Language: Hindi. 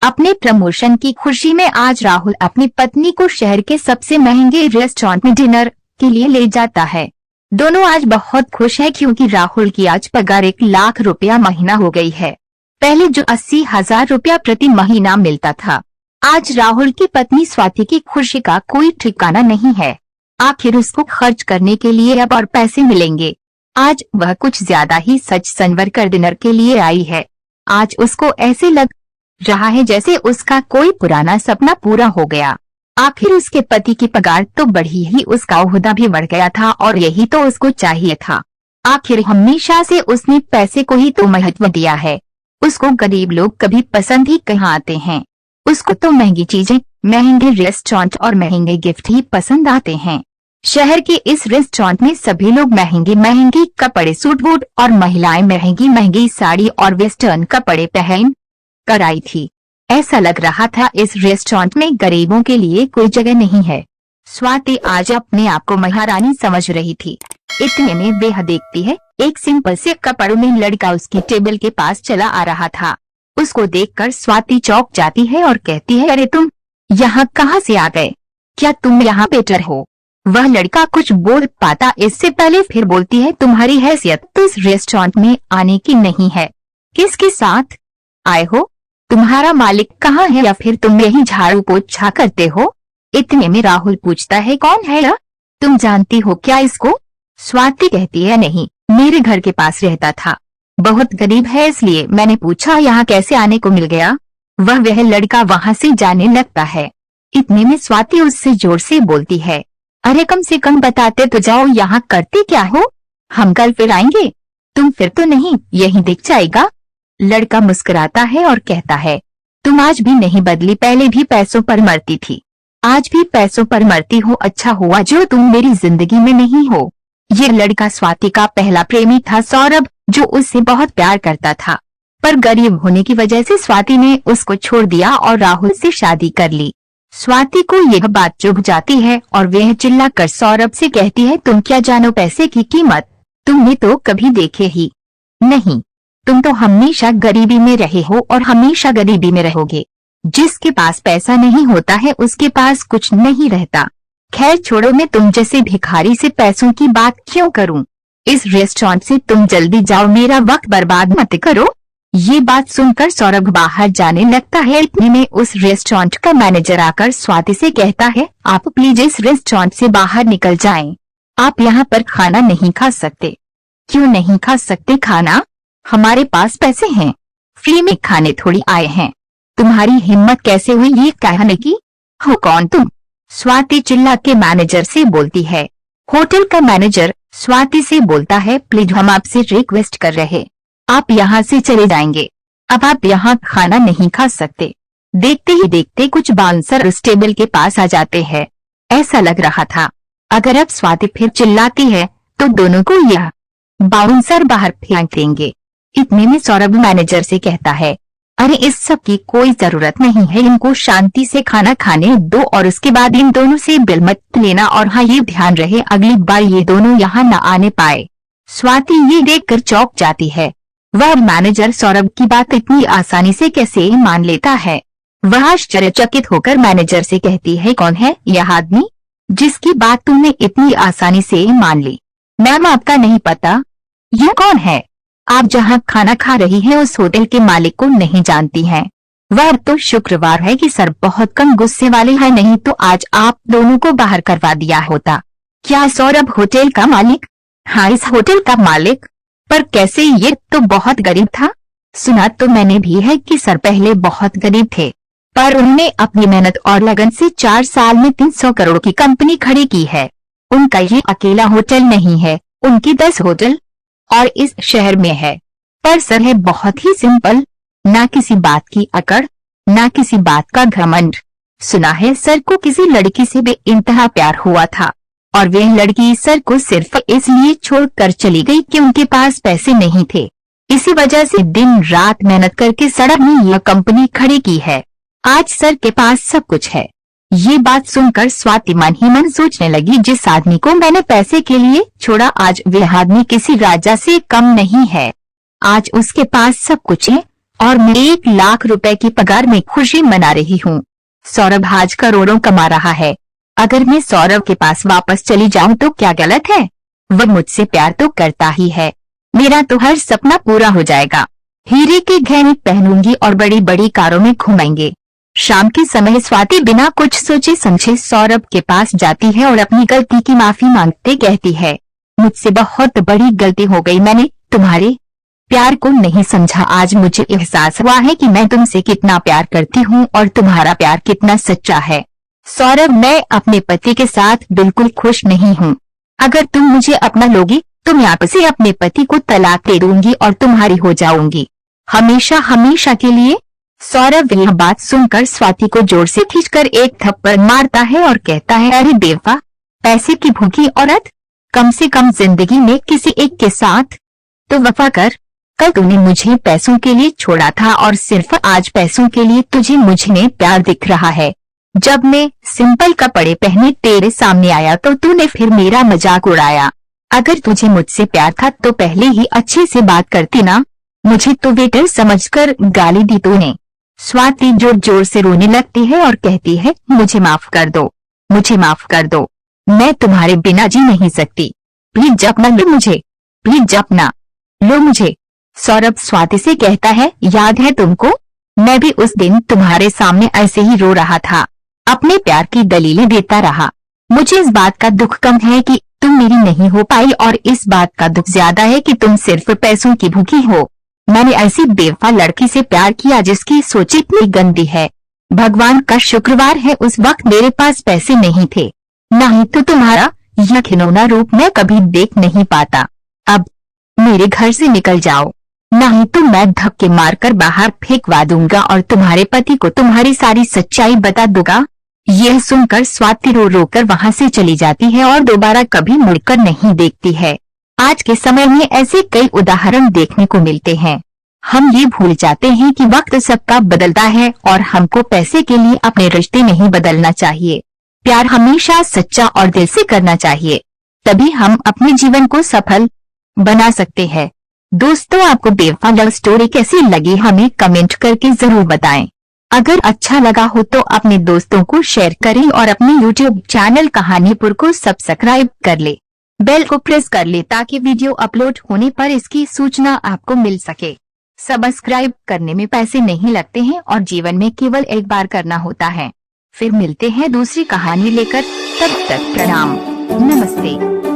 अपने प्रमोशन की खुशी में आज राहुल अपनी पत्नी को शहर के सबसे महंगे रेस्टोरेंट में डिनर के लिए ले जाता है। दोनों आज बहुत खुश हैं क्योंकि राहुल की आज पगार 1 लाख रुपया महीना हो गई है। पहले जो 80,000 रुपया प्रति महीना मिलता था, आज राहुल की पत्नी स्वाति की खुशी का कोई ठिकाना नहीं है। आखिर उसको खर्च करने के लिए अब और पैसे मिलेंगे। आज वह कुछ ज्यादा ही सच संवर कर डिनर के लिए आई है। आज उसको ऐसे लग रहा है जैसे उसका कोई पुराना सपना पूरा हो गया। आखिर उसके पति की पगार तो बढ़ी ही, उसका ओहदा भी बढ़ गया था और यही तो उसको चाहिए था। आखिर हमेशा से उसने पैसे को ही तो महत्व दिया है। उसको गरीब लोग कभी पसंद ही कहाँ आते हैं। उसको तो महंगी चीजें, महंगे रेस्टोरेंट और महंगे गिफ्ट ही पसंद आते हैं। शहर के इस रेस्टोरेंट में सभी लोग महंगे महंगे कपड़े, सूट बूट और महिलाएं महंगी महंगी साड़ी और वेस्टर्न कपड़े पहन कर आई थी। ऐसा लग रहा था इस रेस्टोरेंट में गरीबों के लिए कोई जगह नहीं है। स्वाति आज अपने आप को महारानी समझ रही थी। इतने में वह देखती है एक सिंपल से कपड़ों में लड़का उसकी टेबल के पास चला आ रहा था। उसको देखकर स्वाति चौंक जाती है और कहती है, अरे तुम यहाँ कहाँ से आ गए? क्या तुम यहाँ वेटर हो? वह लड़का कुछ बोल पाता इससे पहले फिर बोलती है, तुम्हारी हैसियत तो इस रेस्टोरेंट में आने की नहीं है। किसके साथ आए हो? तुम्हारा मालिक कहाँ है या फिर तुम यही झाड़ू पोछा करते हो? इतने में राहुल पूछता है, कौन है यह? तुम जानती हो क्या इसको? स्वाति कहती है, नहीं, मेरे घर के पास रहता था, बहुत गरीब है इसलिए मैंने पूछा यहाँ कैसे आने को मिल गया। वह लड़का वहाँ से जाने लगता है। इतने में स्वाति उससे जोर से बोलती है, अरे कम से कम बताते तो जाओ, यहाँ करते क्या हो? हम कल फिर आएंगे, तुम फिर तो नहीं यही दिख जाएगा। लड़का मुस्कुराता है और कहता है, तुम आज भी नहीं बदली, पहले भी पैसों पर मरती थी, आज भी पैसों पर मरती हो। अच्छा हुआ जो तुम मेरी जिंदगी में नहीं हो। ये लड़का स्वाति का पहला प्रेमी था, सौरभ, जो उससे बहुत प्यार करता था, पर गरीब होने की वजह से स्वाति ने उसको छोड़ दिया और राहुल से शादी कर ली। स्वाति को यह बात चुभ जाती है और वह चिल्लाकर सौरभ से कहती है, तुम क्या जानो पैसे की कीमत? तुमने तो कभी देखे ही नहीं। तुम तो हमेशा गरीबी में रहे हो और हमेशा गरीबी में रहोगे। जिसके पास पैसा नहीं होता है उसके पास कुछ नहीं रहता। खैर छोड़ो, मैं तुम जैसे भिखारी से पैसों की बात क्यों करूं? इस रेस्टोरेंट से तुम जल्दी जाओ, मेरा वक्त बर्बाद मत करो। ये बात सुनकर सौरभ बाहर जाने लगता है। इतने में उस रेस्टोरेंट का मैनेजर आकर स्वाति से कहता है, आप प्लीज इस रेस्टोरेंट से बाहर निकल जाएं। आप यहाँ पर खाना नहीं खा सकते। क्यों नहीं खा सकते खाना? हमारे पास पैसे हैं, फ्री में खाने थोड़ी आए हैं। तुम्हारी हिम्मत कैसे हुई ये कहने की? हो कौन तुम? स्वाति चिल्ला के मैनेजर से बोलती है। होटल का मैनेजर स्वाति से बोलता है, प्लीज हम आपसे रिक्वेस्ट कर रहे, आप यहाँ से चले जाएंगे। अब आप यहाँ खाना नहीं खा सकते। देखते ही देखते कुछ बाउंसर उस टेबल के पास आ जाते हैं। ऐसा लग रहा था अगर अब स्वाति फिर चिल्लाती है तो दोनों को यह बाउंसर बाहर फेंक देंगे। इतने में सौरभ मैनेजर से कहता है, अरे इस सब की कोई जरूरत नहीं है, इनको शांति से खाना खाने दो और उसके बाद इन दोनों से बिल मत लेना, और हाँ ये ध्यान रहे अगली बार ये दोनों यहाँ न आने पाए। स्वाति ये देखकर चौंक जाती है। वह मैनेजर सौरभ की बात इतनी आसानी से कैसे मान लेता है? वह आश्चर्यचकित होकर मैनेजर से कहती है, कौन है यह आदमी जिसकी बात तुमने इतनी आसानी से मान ली? मैम आपका नहीं पता? यह कौन है? आप जहां खाना खा रही हैं उस होटल के मालिक को नहीं जानती हैं? वह तो शुक्रवार है कि सर बहुत कम गुस्से वाले हैं, नहीं तो आज आप दोनों को बाहर करवा दिया होता। क्या सौरभ होटल का मालिक? हाँ इस होटल का मालिक। पर कैसे? ये तो बहुत गरीब था। सुना तो मैंने भी है कि सर पहले बहुत गरीब थे, पर उन्होंने अपनी मेहनत और लगन से 4 साल में 300 करोड़ की कंपनी खड़ी की है। उनका ये अकेला होटल नहीं है, उनकी 10 होटल और इस शहर में है। पर सर है बहुत ही सिंपल, ना किसी बात की अकड़, ना किसी बात का घमंड। सुना है सर को किसी लड़की से बेइंतहा प्यार हुआ था और वह लड़की सर को सिर्फ इसलिए छोड़कर चली गई कि उनके पास पैसे नहीं थे। इसी वजह से दिन रात मेहनत करके सड़क ने यह कंपनी खड़ी की है। आज सर के पास सब कुछ है। ये बात सुनकर स्वाति मन ही मन सोचने लगी, जिस आदमी को मैंने पैसे के लिए छोड़ा आज वह आदमी किसी राजा से कम नहीं है। आज उसके पास सब कुछ है, और मैं 1 लाख रुपए की पगार में खुशी मना रही हूँ। सौरभ आज करोड़ों कमा रहा है। अगर मैं सौरभ के पास वापस चली जाऊं तो क्या गलत है? वह मुझसे प्यार तो करता ही है। मेरा तो हर सपना पूरा हो जाएगा। हीरे के गहने पहनूंगी और बड़ी बड़ी कारों में घूमेंगे। शाम के समय स्वाति बिना कुछ सोचे समझे सौरभ के पास जाती है और अपनी गलती की माफी मांगते कहती है, मुझसे बहुत बड़ी गलती हो गई। मैंने तुम्हारे प्यार को नहीं समझा। आज मुझे एहसास हुआ है कि मैं तुमसे कितना प्यार करती हूँ और तुम्हारा प्यार कितना सच्चा है। सौरभ, मैं अपने पति के साथ बिल्कुल खुश नहीं हूँ। अगर तुम मुझे अपना लोगी तो मैं आपसे अपने पति को तलाक दे दूंगी और तुम्हारी हो जाऊंगी, हमेशा हमेशा के लिए। सौरभ यह बात सुनकर स्वाति को जोर से खींचकर एक थप्पड़ मारता है और कहता है, अरे बेवफा, पैसे की भूखी औरत, कम से कम जिंदगी में किसी एक के साथ तो वफा कर। कल तूने मुझे पैसों के लिए छोड़ा था और सिर्फ आज पैसों के लिए तुझे मुझ में प्यार दिख रहा है। जब मैं सिंपल कपड़े पहने तेरे सामने आया तो तूने फिर मेरा मजाक उड़ाया। अगर तुझे मुझसे प्यार था तो पहले ही अच्छे से बात करती ना। मुझे तो वेटर समझकर गाली दी तूने। स्वाति जोर जोर से रोने लगती है और कहती है, मुझे माफ कर दो, मुझे माफ कर दो। मैं तुम्हारे बिना जी नहीं सकती। प्लीज अपना लो मुझे, प्लीज अपना लो मुझे। सौरभ स्वाति से कहता है, याद है तुमको? मैं भी उस दिन तुम्हारे सामने ऐसे ही रो रहा था, अपने प्यार की दलीलें देता रहा। मुझे इस बात का दुख कम है कि तुम मेरी नहीं हो पाई और इस बात का दुख ज्यादा है कि तुम सिर्फ पैसों की भूखी हो। मैंने ऐसी बेवफा लड़की से प्यार किया जिसकी सोच इतनी गंदी है। भगवान का शुक्रवार है उस वक्त मेरे पास पैसे नहीं थे, नहीं तो तुम्हारा यह खिलौना रूप मैं कभी देख नहीं पाता। अब मेरे घर से निकल जाओ, नहीं तो मैं धक्के मारकर बाहर फेंकवा दूंगा और तुम्हारे पति को तुम्हारी सारी सच्चाई बता दूंगा। यह सुनकर स्वाति रो रो कर वहाँ से चली जाती है और दोबारा कभी मुड़कर नहीं देखती है। आज के समय में ऐसे कई उदाहरण देखने को मिलते हैं। हम ये भूल जाते हैं कि वक्त सबका बदलता है और हमको पैसे के लिए अपने रिश्ते नहीं बदलना चाहिए। प्यार हमेशा सच्चा और दिल से करना चाहिए, तभी हम अपने जीवन को सफल बना सकते हैं। दोस्तों, आपको बेवफा लव स्टोरी कैसी लगी हमें कमेंट करके जरूर बताएं। अगर अच्छा लगा हो तो अपने दोस्तों को शेयर करें और अपने YouTube चैनल कहानीपुर को सब्सक्राइब कर ले, बेल को प्रेस कर ले ताकि वीडियो अपलोड होने पर इसकी सूचना आपको मिल सके। सब्सक्राइब करने में पैसे नहीं लगते हैं और जीवन में केवल एक बार करना होता है। फिर मिलते हैं दूसरी कहानी लेकर, तब तक प्रणाम, नमस्ते।